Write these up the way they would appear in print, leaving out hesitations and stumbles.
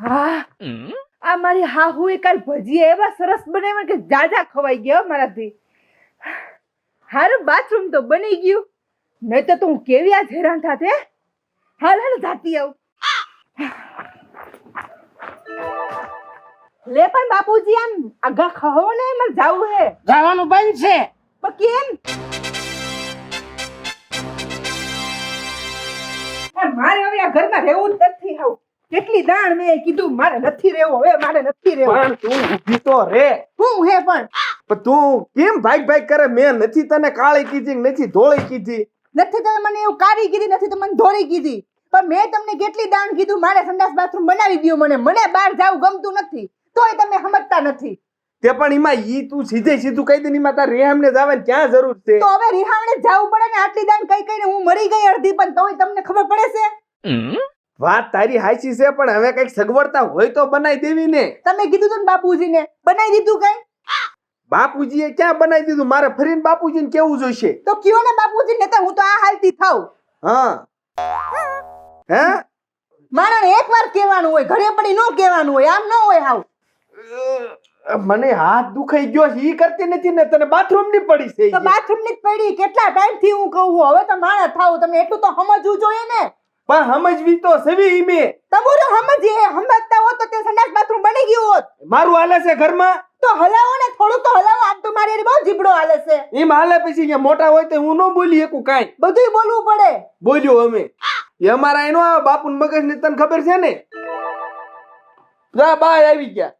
હા આ મારી હાહુ એ કાલ ભજીયા એવા સરસ બનાવ્યા કે જાજા ખવાઈ ગયા મારાથી. હારું બાથરૂમ તો બની ગયું, નહીં તો તું કેવી આ હેરાન થાત હે. હાલ હાલ જાતી આવ. લે પણ બાપુજી આમ આગા ખહો ને મારે જાવું હે. જવાનું બંધ છે પણ કેમ? મારે હવે આ ઘરમાં રહેવું જ નથી. હાવ કેટલી દાણ મેં કીધું મારે નથી રહેવું, હવે મારે નથી રહેવું. પણ તું ઊભી તો રે. હું હે પણ તું કેમ ભાગ કરે? મેં નથી તને કાળી કીધી નથી ધોળી કીધી. નથી તમે મને એવું કારી કીધી, નથી તમે મને ધોરી કીધી, પણ મેં તમને કેટલી દાણ કીધું મારે સંડાસ બાથરૂમ બનાવી દ્યો. મને બહાર જાવું ગમતું નથી, તોય તમે સમજતા નથી. તે પણ એમાં ઈ તું સીધે સીધું કહી દે, એમાં તાર રેહામને જવાની ક્યાં જરૂર છે? તો હવે રિહામણે જવું પડે ને. આટલી દાણ કઈ કઈને હું મરી ગઈ અડધી, પણ તોય તમને ખબર પડે છે. વાત તારી હાચી છે, પણ હવે કઈક સગવડતા હોય તો બનાવી દેવી ને. તમે કીધું તું બાપુજીને, બનાવી દીધું કઈ? બાપુજીએ ક્યાં બનાવી દીધું? મારે ફરીને બાપુજીને કેવું જોઈશે. તો કયો ને બાપુજી, ને હું તો આ હાલતી થાવ. હા હે માણસને એકવાર કહેવાનું હોય, ઘરે પડી ન કહેવાનું હોય, આમ ન હોય. હાવ મને હાથ દુખાઈ ગયો છે, ઈ કરતી નથી ને તને બાથરૂમ ની પડી છે. તો બાથરૂમ ની જ પડી, કેટલા ટાઈમ થી હું કહું. હવે તો માણસ થાવ, તમે એટલું તો સમજવું જોઈએ ને. પણ સમજવી તો સવી ઈમે. તમારું સમજીએ, સમજતા હોત તો તે સંડાસ બાથરૂમ બની ગયું હોત. મારું હાલે છે ઘરમાં તો હલાવો ને, થોડું તો હલાવો. આમ તો મારી બહુ જીબડો હાલે છે. એમ હાલે પછી અહીંયા મોટા હોય તો હું ન બોલી શકું કાંઈ. બધુંય બોલવું પડે. બોલ્યો અમે એ અમારા એનો બાપુ મગજ ને તને ખબર છે ને. જા બાય આવી ગયા.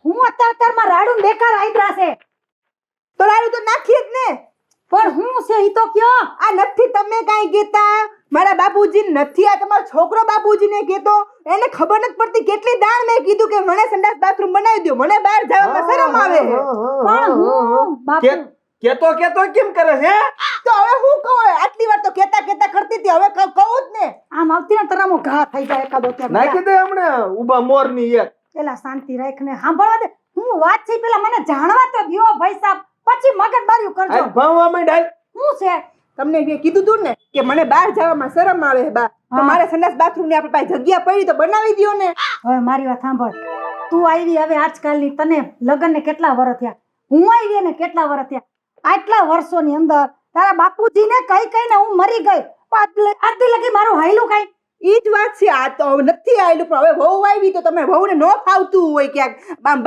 હું અત્યારમાં રાડું બેકાર આઈદ્રા છે. તો રાડું તો નાખીએ જ ને. પણ હું છે ઈ તો કયો. આ નથી તમે કાઈ કહેતા, મારા બાપુજી નથી. આ તમારો છોકરો બાપુજીને કહેતો, એને ખબર નથી પડતી કેટલી દાણ મેં કીધું કે મને સંડાસ બાથરૂમ બનાવી દો, મને બહાર જવામાં શરમ આવે. પણ હું બાપુ કેતો કેમ કરે છે? તો હવે હું કહું? આટલી વાર તો કેતા કરતી હતી, હવે કહું જ ને. આમ આવતી ને તરામો ઘા થઈ જાય એકાદો. નાખી દે હમણાં ઉભા મોર ની એક. પેલા શાંતિ રાખ ને સાંભળવા દે. હું વાત છે પેલા મને જાણવા તો દ્યો ભાઈ સાહેબ, પછી મગજ માર્યું કરજો. ભણવા માંડ. શું છે? તમને મેં કીધું તું ને કે મને બહાર જવામાં શરમ આવે બા. તો મારે સંડાસ બાથરૂમ ની આપણી પાસે જગ્યા પડી તો બનાવી દ્યો ને. હવે મારી વાત સાંભળ. તું આવી હવે આજકાલની, તને લગ્ન ને કેટલા વર્ષ થયા, હું આવી ને કેટલા વર્ષ થયા. આટલા વર્ષોની અંદર તારા બાપુજીને કઈ ને હું મરી ગઈ. આટલી લગી મારું હાયલું કઈ? ઈ જ વાત છે. આ તો નથી આયલું, પણ હવે વહુ આવી તો તમે વહુને ન ફાવતું હોય ક્યાંક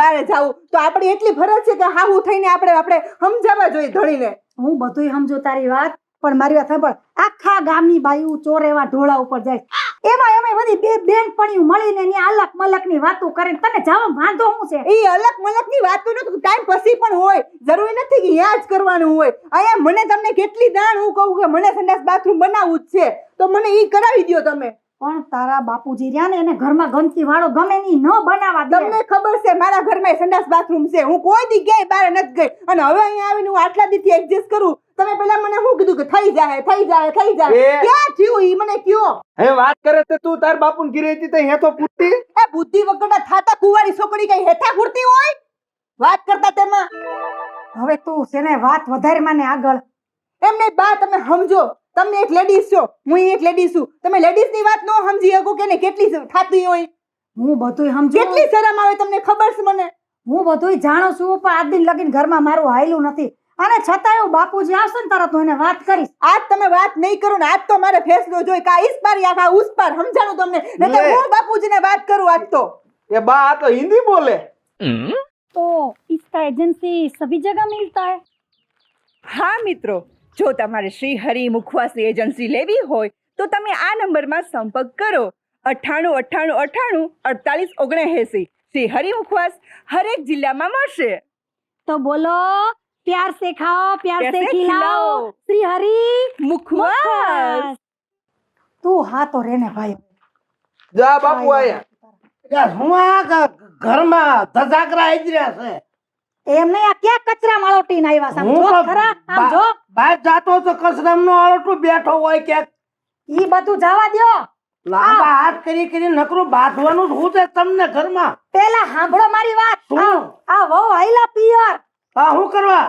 બહાર જાવું તો આપણી એટલી ફરજ છે કે હાવું થઈને આપણે સમજાવવા જોઈએ ધણીને. હું બધુંય સમજો તારી વાત, પણ મારી વાત સાંભળ. આખા ગામની બાયુ ચોર એવા ઢોળા ઉપર જાય, એમાં બધી બે બેનપણીઓ મળીને એની અલક મલક ની વાતો કરે. તને જવા વાંધો શું છે? એ અલક મલક ની વાતો નો ટાઈમ પછી પણ હોય, જરૂરી નથી કે યાદ કરવાનું હોય. અહીંયા મને તમને કેટલી દાણ હું કહું કે મને સંડાસ બાથરૂમ બનાવવું જ છે, તો મને ઈ કરાવી દો તમે. પણ તારા બાપુજી રહ્યા ને, એને ઘરમાં ગંદકી વાળો ગમે ની ન બનાવવા દે. તમને ખબર છે મારા ઘરમાં સંડાસ બાથરૂમ છે, હું કોઈ દી ગઈ બહાર નથી ગઈ, અને હવે અહીંયા આવીને હું આટલા દીથી એડજસ્ટ કરું. તમે પેલા મને શું કીધું કે થઈ જાય. ક્યાં થયું ઈ મને કયો? હે વાત કરે તે તું તાર બાપુને ઘરે હતી તો હે તો પૂછતી. એ બુદ્ધિ વગરના થાતા કુંવારી છોકરી કઈ હેઠા ફૂરતી હોય વાત કરતા તેમાં. હવે તું છે ને વાત વધારે માને આગળ. એમને બા તમે સમજો, તમે એક લેડીઝ છો, હું એક લેડીઝ છું. તમે લેડીઝ ની વાત ન સમજી શકો કે કેટલી થાતી હોય. હું બધુંય સમજુ. કેટલી શરમ આવે તમને ખબર છે મને. હું બધુંય જાણું છું, પણ આજ દિન લગીને ઘરમાં મારું હાયલું નથી. અને છતાં એવું બાપુજી આવશે ને તરત હું એને વાત કરીશ. આજ તમે વાત નહીં કરો ને, આજ તો મારે ફેસલો જોઈ કા ઇસ પાર યા કા ઉસ પાર. સમજાણું તમને? નહીતર હું બાપુજીને વાત કરું આજ તો. એ બા આ તો હિન્દી બોલે. तो इसका एजेंसी सभी जगह मिलता है? હા મિત્રો, જો તમારે શ્રી હરિ મુખવાસની એજન્સી લેવી હોય તો તમે આ નંબરમાં સંપર્ક કરો. 9898984879. શ્રી હરિ મુખવાસ હરેક જિલ્લામાં મળશે. तो बोलो प्यार से खाओ प्यार से खिलाओ, श्री हरि મુખવાસ. તું હા તો રે ને ભાઈ. જા બાપુ આયા. હું આ ઘરમાં ધજાગરા આદર્યા છે. એમ નહીં, આ ક્યાં કચરા માળોટીને આવ્યા છે? હું જો તો ખરા આમ જો. બહાર જાતો તો કચરામનો આળોટું બેઠો હોય ક્યાંક. ઈ બધું જવા દ્યો. લાંબા હાથ કરી નકરું બાંધવાનું જ હું છે તમને ઘરમાં. પેલા સાંભળો મારી વાત. શું? આ વહુ આઈલા પિયર. હા હું કરવા?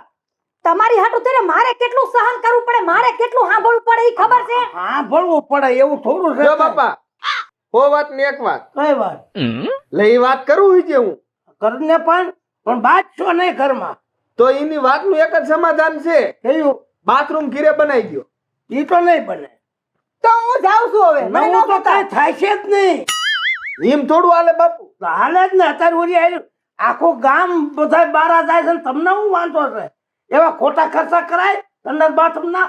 તમારી હાટુ તેને મારે કેટલું સહન કરવું પડે, મારે કેટલું સાંભળવું પડે ઈ ખબર છે? હા ભણવું પડે એવું થોડું છે. જો બાપા હો વાત ને એક વાત કઈ વાત લે ઈ વાત કરું હોય છે હું ઘરને પણ બાજશો નહીં ઘરમાં. તો એની વાતનું એક જ સમાધાન છે કયું? બાથરૂમ ઘીરે બનાવી દો. ઈ તો નહીં બને. તો હું જાઉં છું હવે મને નવું ન તો કાંઈ થાય છે જ નહીં. એમ થોડું હાલે બાપુ. તો હાલે જ ને. અત્યારે ઓલી આયુ આખું ગામ બધા બારા જાય છે ને તમને શું વાંધો છે? એવા ખોટા ખર્ચા કરાય સંડાસ બાથરૂમ ના.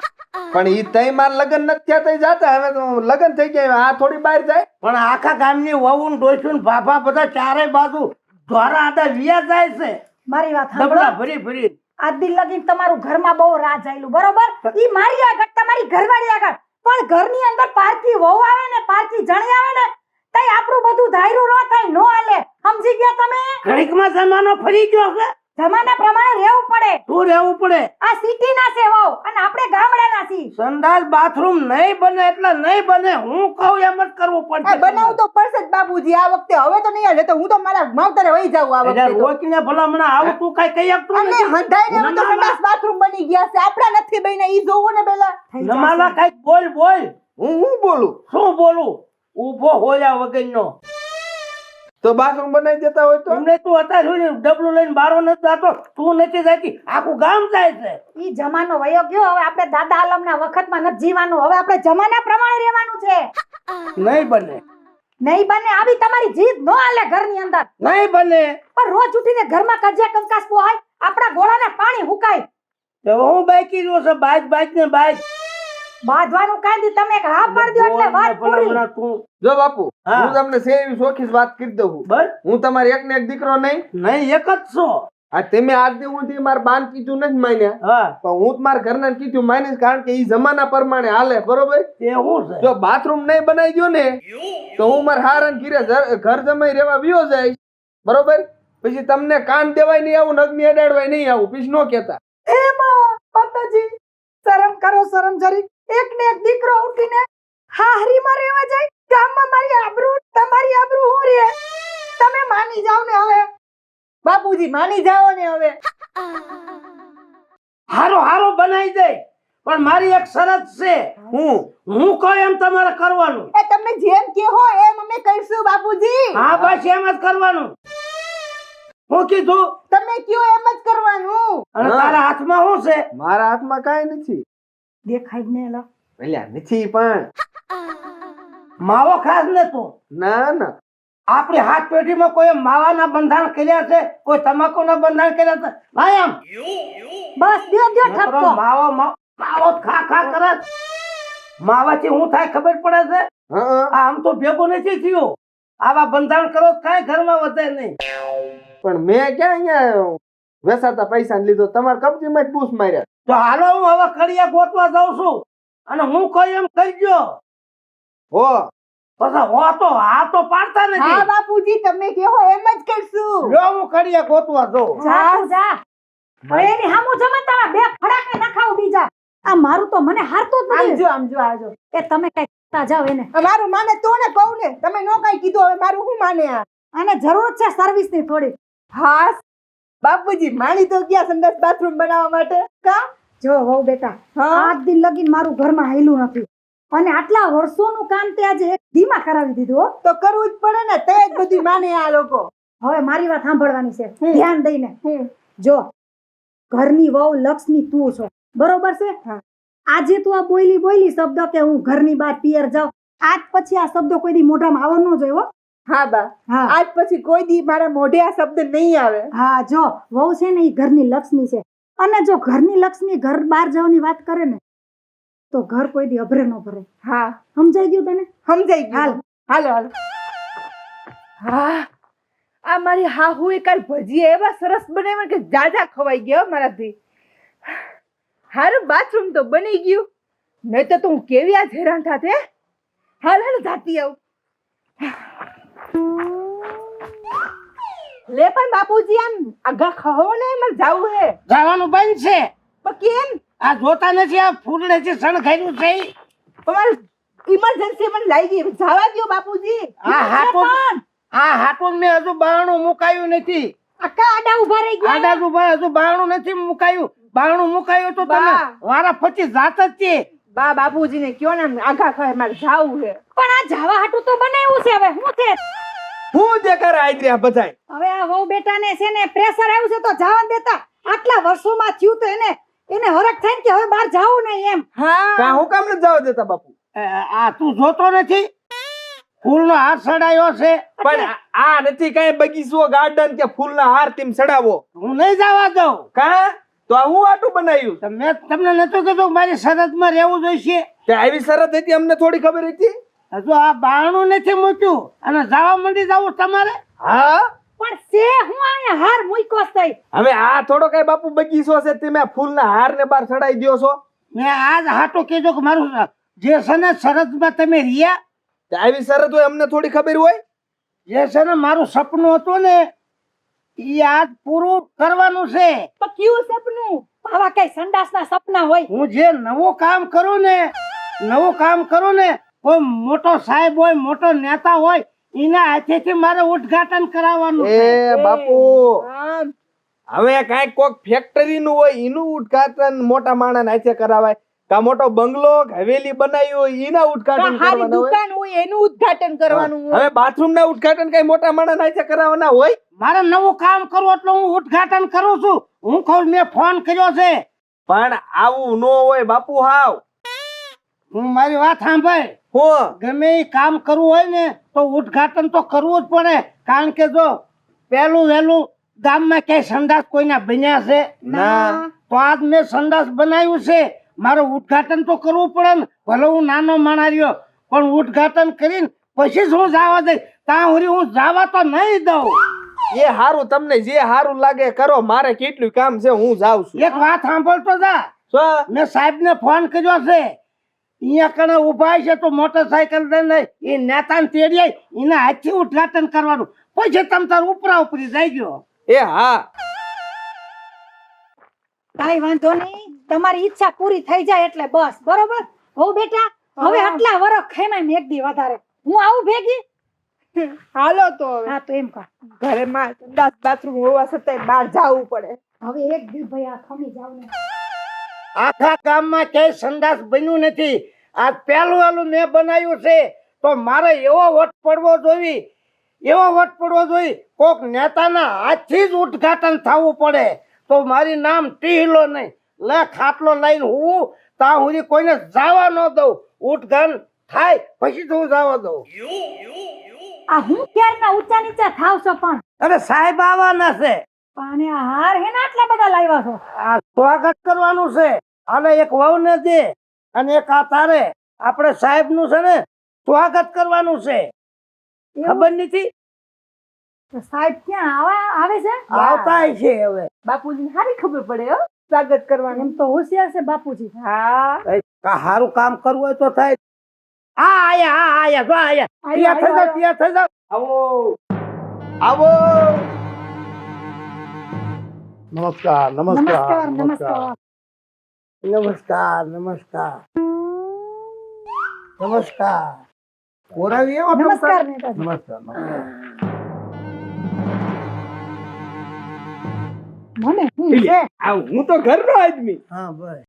પણ ઈ તઈ માર લગન નથી થયા તઈ જાતા. હવે તો લગન થઈ ગયા આ થોડી બહાર જાય. પણ આખા ગામની વહુ ને ડોશી ને ભાભા બધા ચારે બાજુ દ્વારા આડા વિયા જાય છે મારી વાત ડબલા સાંભળો ભરી ભરી. આજ દી લગીન તમારું ઘરમાં બહુ રાજ આયલું બરોબર ઈ મારી આગળ તમારી ઘરવાળી આગળ પણ ઘરની અંદર પારકી વહુ આવે ને પારકી જણી આવે ને તઈ આપણું બધું ધાયરું ન થાય નો હાલે સમજી ગયા તમે ઘડીકમાં જમાનો ફરી ગયો છે. જમાના પ્રમાણે રહેવું પડે શું રહેવું પડે? આ સિટી ના છે વહુ અને આપણે ગામડાના છી સંડાસ બાથરૂમ નહીં બને એટલે નહીં બને. હું કહું એમ જ કરવું આ પડશે. બનાવું તો પડશે જ બાપુજી આ વખતે હવે તો નહીં હાલે તો હું તો મારા માવતરે વહી જાઉં આ એટલે વખતે તો. રોકીને ભલામણ આવું તું કઈ કહી શકતું અને નથી. હંધાઈને હવે તો સંડાસ બાથરૂમ બની ગયા છે આપણા નથી બન્યા ઈ જોવો ને પેલા નમાલા કઈક બોલ. હું બોલું શું બોલું? ઊભો હોયા વગરનો. તો બાથરૂમ બનાવી દેતા હોય તો તમને તું અત્યારે સુધી ડબલું લઈને બારો નથી જાતો. તું નથી જતી. આખું ગામ જાય છે. ઈ જમાનો વયો ગયો હવે આપણે દાદા આલમના વખતમાં નથી જીવાનું હવે આપણે જમાના પ્રમાણે રહેવાનું છે નહીં બને. નહીં બને આવી તમારી જીદ નો હાલે ઘરની અંદર નહીં બને. પણ રોજ ઉઠીને ઘરમાં કજિયા કંકાસ પોહાય આપણા ગોળાને પાણી હુકાય તો હું બાકી રહ્યો છે બાજ ને બાજ. બાંધવાનું કાંઈ દી તમે એક હા પાડી દો એટલે વાત પૂરી ભલામણ તું જો બાપુ હા. હું તમને સેવી સોખી વાત કરી દઉં છું. બસ હું તમારી એક ને એક દીકરો નહીં. નહીં એક જ છો. આ તમે આજ દી સુધી મારા બાન કીધું નથી માન્યા હા પણ હું જ મારા ઘરના કીધું માનીશ કારણ કે ઈ જમાના પ્રમાણે હાલે બરોબર. તે શું છે? જો બાથરૂમ નહીં બનાવી દો ને તો હું મારા હારણ ઘીરે ઘર જમાઈ રહેવા વિયો જાય બરોબર. પછી તમને કાન દેવાય નહીં આવું નગની અડાડવાય નહીં આવું પછી નો કહેતા. એમાં માતાજી શરમ કરો શરમ જરી એક ને એક દીકરો ઉઠીને હાહરીમાં રહેવા જાય ગામમાં મારી આબરૂ તમારી આબરૂ હું રે તમે માની જાવ ને હવે બાપુજી માની જાઓ ને હવે હારો બનાવી દે પણ મારી એક શરત છે. હું કહું એમ તમારે કરવાનું. એ તમે જેમ કહો એમ અમે કરીશું બાપુજી હા બસ એમ જ કરવાનું. હું કીધું? તમે કયો એમ જ કરવાનું અને હા. તારા હાથમાં શું છે? મારા હાથમાં કાંઈ નથી. દેખાય જ ને લા અલ્યા નથી પણ માવો ખાસ ને તું. ના ના આપણી હાથ પેઢીમાં કોઈ માવાના બંધાણ કર્યા છે? કોઈ તમાકુના બંધાણ કર્યા છે? ભાઈ આમ બસ દ્યો દ્યો ઠપકો માવો ખા કરે. માવાથી હું થાય ખબર પડે છે? હા આમ તો ભેગું નથી થયું. આવા બંધાણ કરો કાંઈ ઘરમાં વધે નહીં. પણ મેં ક્યાં અહીંયા વેસાતા પૈસા લીધો તમારા કબજીમાં જ બૂસ માર્યા. તો હાલો હું હવે કડિયા ગોતવા જાઉં છું અને હું કહું એમ કરજો. હો પછી હો તો હા તો પાડતા હા નથી. બાપુજી તમે કહો એમ જ કરશું જો હું કડિયા ગોતવા જાઉં. જા તું જા હવે એની હામું જમે તારા બે ફડાકે નખાવ બીજા આ મારું તો મને હારતું જ નથી આમજો એ તમે કઈ કરતા જાવ એને મારું માને તો ને કહું ને તમે નો કઈ કીધું હવે મારું શું માને આ આને જરૂર છે સર્વિસ ની થોડી હા બાપુજી માણી તો ગયા સંડાસ બાથરૂમ બનાવવા માટે કા જો વહુ બેટા આજ દિન લગીન મારું ઘરમાં હાયલું નથી અને આટલા વર્ષોનું કામ તે આજે એક ધીમા કરાવી દીધું હો તો કરવું જ પડે ને તે જ બધું માને આ લોકો હવે મારી વાત સાંભળવાની છે ધ્યાન દઈને જો ઘરની વહુ લક્ષ્મી તું છો બરોબર છે આજે તું આ બોલી શબ્દ કે હું ઘરની બહાર પિયર જાઉં આજ પછી આ શબ્દ કોઈ દી મોઢામાં આવો ન જોયો હા બા આજ પછી કોઈ દી મારા મોઢે આ શબ્દ નહીં આવે હા જો વહુ છે ને એ ઘરની લક્ષ્મી છે અને જો ઘરની લક્ષ્મી ઘર બહાર જવાની વાત કરે ને તો ઘર કોઈ દી અભરે ન ભરે હા સમજાઈ ગયું તને સમજાઈ ગયું હાલો હા આ મારી હાહુ એ કાલ ભજીયા એવા સરસ બનાવ્યા કે જાજા ખવાઈ ગયા મારાથી હારું બાથરૂમ તો બની ગયું નહીં તો હું કેવી આ હેરાન થાતે હાલ જાતી આવું લે પણ બાપુજી આમ આગા ખહો ને મને જાવું હે જવાનું બંધ છે. પણ કેમ આ જોતા નથી આ ફૂલડે છે સણ ખાઈ છે. તમારે ઇમરજન્સી મને લાગી ગઈ જવા દ્યો બાપુજી આ હાટું મેં હજુ બારણું મુકાયું નથી. આકા આડા ઉભા રહી ગયા આડા ઉભા હજુ બારણું નથી મુકાયું. બારણું મુકાયું તો તમે બા. વારા પછી જાત જ છે. બા બાપુજીને કયો ને આઘા ખાય મારે જાવું છે. પણ આ જાવા હાટું તો બનાવ્યું છે. હવે શું છે? હું દેખાર આઈ બધાય હવે આ વહુ બેટાને છે ને પ્રેશર આવ્યું છે તો જવા દેતા. આટલા વર્ષોમાં થયું તો એને હરખ થાય ને કે હવે બહાર જાવું નહીં એમ. કા હું કામ નથી જવા દેતા બાપુ? આ તું જોતો નથી ફૂલનો હાર સડાયો છે? પણ આ નથી કઈ બગીચો ગાર્ડન કે ફૂલના હાર તેમ સડાવો. હું નહીં જવા દઉં. કા તો આ હું આટું બનાવ્યું? તો મેં તમને નતું કીધું મારી શરતમાં રહેવું જોઈશે? તે આવી શરત હતી અમને થોડી ખબર હતી? હજુ આ બારણું નથી મૂક્યું અને જવા માંડી જવું તમારે? હા પણ છે હું અહીંયા હાર મૂક્યો છે. હવે આ થોડો કઈ બાપુ બગીચો છે તમે ફૂલના હાર ને બાર ચડાઈ દ્યો છો? મેં આજ હાટું કીધું કે મારું જે છે ને શરતમાં તમે રહ્યા તે આવી શરત હોય અમને થોડી ખબર હોય? જે છે ને મારું સપનું હતું ને એ આજ પૂરું કરવાનું છે. પણ કયું સપનું? આવા કઈ સંડાસના સપના હોય? હું જે નવું કામ કરું ને કોઈ મોટો સાહેબ હોય મોટો નેતા હોય એના હાથેથી મારે ઉદ્ઘાટન કરાવવાનું છે. એ બાપુ આમ હવે કઈક કોક ફેક્ટરી નું હોય એનું ઉદ્ઘાટન મોટા માણસ હાથે કરાવાય કા મોટો બંગલો હવેલી બનાવી હોય એના ઉદ્ઘાટન હારી કરવાના હોય. દુકાન હોય એનું ઉદ્ઘાટન કરવાનું હોય. હવે બાથરૂમ ના ઉદ્ઘાટન કઈ મોટા માણસ હાથે કરાવવાના હોય? મારે નવું કામ કરવું એટલે હું ઉદ્ઘાટન કરું છું. હું કહું મેં ફોન કર્યો છે. પણ આવું નો હોય બાપુ. હાવ હું મારી વાત સાંભળ. હું ગમે એ કામ કરવું હોય ને તો ઉદ્ઘાટન તો કરવું જ પડે. કારણ કે જો પહેલું વહેલું ગામમાં ક્યાંય સંડાસ કોઈના બન્યા છે? ના. તો આજ મેં સંડાસ બનાવ્યું છે. મારે ઉદ્ઘાટન તો કરવું પડે ને. ભલે હું નાનો માણા રહ્યો પણ ઉદ્ઘાટન કરીને પછી જ હું જવા દઈશ. ત્યાં સુધી હું જવા તો નહીં દઉં. એ હારું તમને જે હારું લાગે કરો. મારે કેટલું કામ છે હું જાઉં છું. એક વાત સાંભળતો જા. શું? મેં સાહેબને ફોન કર્યો છે. અહીંયા કણે ઉભા છે તો મોટરસાયકલ લઈને એ નેતાને તેડી આવી એના હાથથી ઉદ્ઘાટન કરવાનું. પછી તમ તાર ઉપરા ઉપરી જઈ ગયો. એ હા કાઈ વાંધો નહીં. તમારી ઈચ્છા પૂરી થઈ જાય એટલે બસ. બરોબર? હો બેટા હવે આટલા વરખ ખેમાય મેં એક દી વધારે હું આવું ભેગી. હાલો તો હવે. હા તો એમ કર. ઘરે માં સંડાસ બાથરૂમ હોવા છતાંય બહાર જાવું પડે. હવે એક દી ભાઈ આ ખમી જાવ ને. આખા ગામમાં ક્યાંય સંડાસ બન્યું નથી. આજ પહેલું વહેલું મેં બનાવ્યું છે તો મારે એવો વટ પડવો જોઈએ કોક નેતાના હાથથી જ ઉદ્ઘાટન થવું પડે. તો મારી નામ ટીહલો નહીં લે ખાટલો લઈને હું ત્યાં સુધી કોઈને જવા ન દઉં. ઉદ્ઘાટન થાય પછી તો હું જવા દઉં. આ હું ક્યારના ઊંચા નીચા થાવ છો પણ. અરે સાહેબ આવવાના છે. પણ આ હાર હે ને આટલા બધા લાવ્યા છો? આ સ્વાગત કરવાનું છે. આને એક વહુને દે અને એક આ તારે. આપણે સાહેબ નું છે ને સ્વાગત કરવાનું છે. ખબર નથી? તો સાહેબ ક્યાં આવે છે? આવતા છે હવે. બાપુજી સારી ખબર પડે હો સ્વાગત કરવાનું. એમ તો હોશિયાર છે બાપુજી. હા સારું કામ કરવું હોય તો થાય. આયા જો આયા. તૈયાર થઈ જાવ. આવો આવો. નમસ્કાર નમસ્કાર નમસ્કાર. નમસ્કાર. ઓરાવી આવો. નમસ્કાર નેતાજી. મને હું છે હું તો ઘરનો આદમી. હા ભાઈ.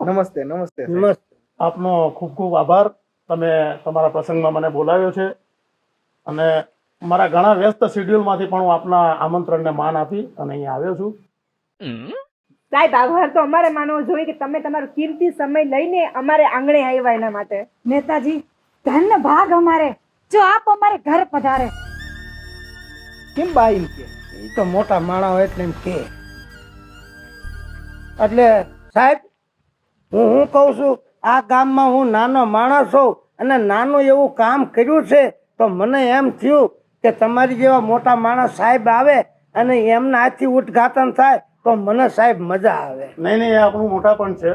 નમસ્તે નમસ્તે. આપનો ખૂબ ખૂબ આભાર. તમે તમારા પ્રસંગમાં મને બોલાવ્યો છે અને મારા ઘણા વ્યસ્ત શેડ્યુલમાંથી પણ હું આપના આમંત્રણને માન આપી અને અહીંયા આવ્યો છું. સાહેબ આભાર તો અમારે માનવો જોઈએ કે તમે તમારો કિંમતી સમય લઈને અમારે આંગણે આવ્યા એના માટે. નેતાજી ધન્ય ભાગ અમારે જો આપ અમારે ઘર પધારે. કેમ બા એમ કે? એ તો મોટા માણસ હોય એટલે એમ કે. એટલે સાહેબ હું કહું છું આ ગામમાં હું નાનો માણસ છું અને નાનું એવું કામ કર્યું છે તો મને એમ થયું કે તમારી જેવા મોટા માણસ સાહેબ આવે અને એમના હાથથી ઉદ્ઘાટન થાય તો મને સાહેબ મજા આવે. નહીં એ આપણું મોટાપણ છે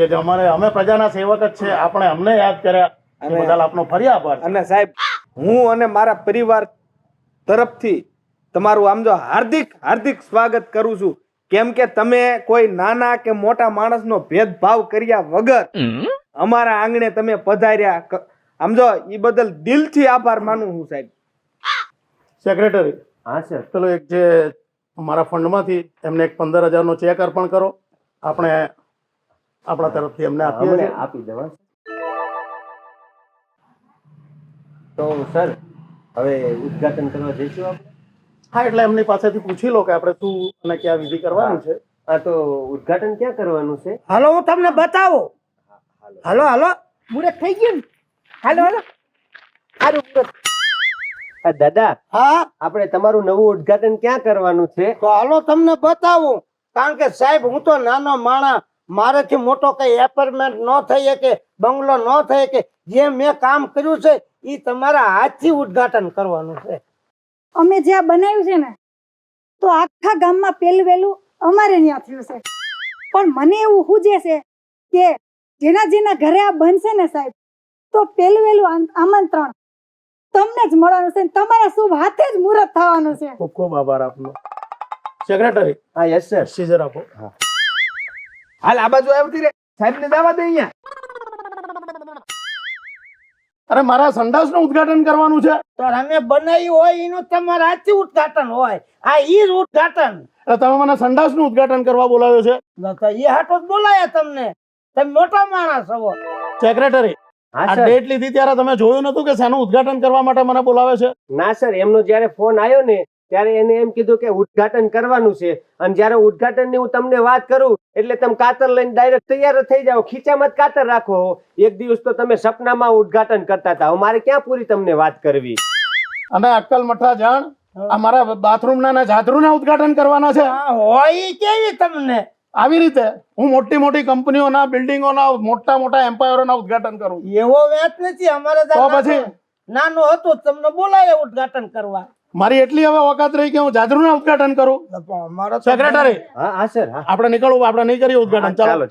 કે અમે પ્રજાના સેવક જ છે. આપણે અમને યાદ કર્યા એ બદલ આપનો ફરી આભાર. અને સાહેબ હું અને મારા પરિવાર તરફથી તમારું આમ જો હાર્દિક સ્વાગત કરું છું કેમ કે તમે કોઈ નાના કે મોટા માણસનો ભેદભાવ કર્યા વગર અમારા આંગણે તમે પધાર્યા સમજો એ બદલ દિલથી આભાર માનું હું સાહેબ. સેક્રેટરી, હા સર. પેલો એક જે મારા ફંડમાંથી એમને એક 15,000નો ચેક અર્પણ કરો. આપણે આપણા તરફથી એમને આપીએ છીએ. આપી દેવા. તો સર હવે ઉદ્ઘાટન કરવા જઈશું આપણે. હા, એટલે એમની પાસેથી પૂછી લો કે આપણે શું અને ક્યાં વિધિ કરવાનું છે. હા, તો ઉદ્ઘાટન ક્યાં કરવાનું છે? હાલો હું તમને બતાવું. હાલો હાલો. મુહૂર્ત થઈ ગયું ને? હાલો હાલો. સારું મુહૂર્ત. દાદા, હા, આપણે તમારું નવું ઉદ્ઘાટન ક્યાં કરવાનું છે? તો હાલો તમને બતાવું. કારણ કે સાહેબ હું તો નાનો માણસ, મારાથી મોટો કઈ એપાર્ટમેન્ટ ન થઈ શકે, બંગલો ન થઈ શકે. જે મેં કામ કર્યું છે એ તમારા હાથથી ઉદ્ઘાટન કરવાનું છે. અમે જ્યાં બનાવ્યું છે ને તો આખા ગામમાં પહેલું વહેલું અમારે ત્યાં થયું છે. પણ મને એવું સૂજે છે કે જેના જેના ઘરે આ બનશે ને સાહેબ, તો પહેલું વહેલું આમંત્રણ તમને જ મળવાનું છે. તમારા શુભ હાથે જ મુહૂર્ત થવાનું છે. ખૂબ ખૂબ આભાર આપનો. સેક્રેટરી, હા, યસ સર. સીઝર આપો. હાલ આ બાજુ આવતી રે સાહેબ ને જવા દે અહીંયા. અરે મારા સંડાસનું ઉદ્ઘાટન કરવાનું છે. તો અમે બનાવ્યું હોય એનું તમારા હાથથી ઉદ્ઘાટન હોય. આ ઈ જ ઉદ્ઘાટન. એટલે તમે મને સંડાસનું ઉદ્ઘાટન કરવા બોલાવ્યો છે. એ હાટો જ બોલાયા તમને. તમે મોટા માણસ છો. સેક્રેટરી, આ ડેટ લીધી ત્યારે તમે જોયું નતું કે શાનું ઉદ્ઘાટન કરવા માટે મને બોલાવે છે? ના સર, એમનો જ્યારે ફોન આવ્યો ને ત્યારે એને એમ કીધું કે ઉદ્ઘાટન કરવાનું છે. અને જ્યારે ઉદ્ઘાટનની હું તમને વાત કરું એટલે તમે કાતર લઈને ડાયરેક્ટ તૈયાર થઈ જાઓ. ખીચામાં જ કાતર રાખો. એક દિવસ તો તમે સપનામાં ઉદ્ઘાટન કરતા હતા. મારે ક્યાં પૂરી તમને વાત કરવી. અને અક્કલ મઠા જાણ, આ મારા બાથરૂમના ને જાદરુના ઉદ્ઘાટન કરવાના છે. હોય કેવી તમને? આવી રીતે હું મોટી મોટી કંપનીઓના, બિલ્ડિંગોના, મોટા મોટા એમ્પાયરોના ઉદ્ઘાટન કરું. એવો વેત નથી અમારે. તો પછી નાનો હતો તમને બોલાય ઉદ્ઘાટન કરવા. મારી એટલી હવે ઓકાત રહી કે હું જાદરુના ઉદ્ઘાટન કરું. સેક્રેટરી, હા હા સર, હા આપણે નીકળવું, આપણે નહીં કરીએ ઉદ્ઘાટન. ચાલો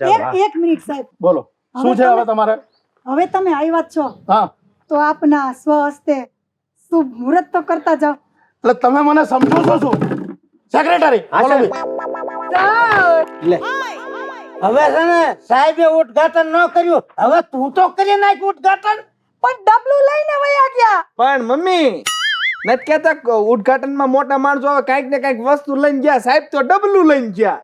એક મિનિટ સાહેબ, બોલો શું છે હવે તમારે? હવે તમે આવ્યા જ છો હા, તો આપના સ્વહસ્તે શુભ મુહૂર્ત તો કરતા જાઓ. એટલે તમે મને સમજો છો શું? સેક્રેટરી, બોલો બી. હવે છે ને સાહેબે ઉદ્ઘાટન ન કર્યું, હવે તું તો કરી નાખ ઉદ્ઘાટન. પણ ડબલું લઈને વયા ગયા. પણ મમ્મી નથી કેતા ઉદ્ઘાટનમાં મોટા માણસો હવે કાંઈક ને કાંઈક વસ્તુ લઈને ગયા. સાહેબ તો ડબલું લઈને ગયા.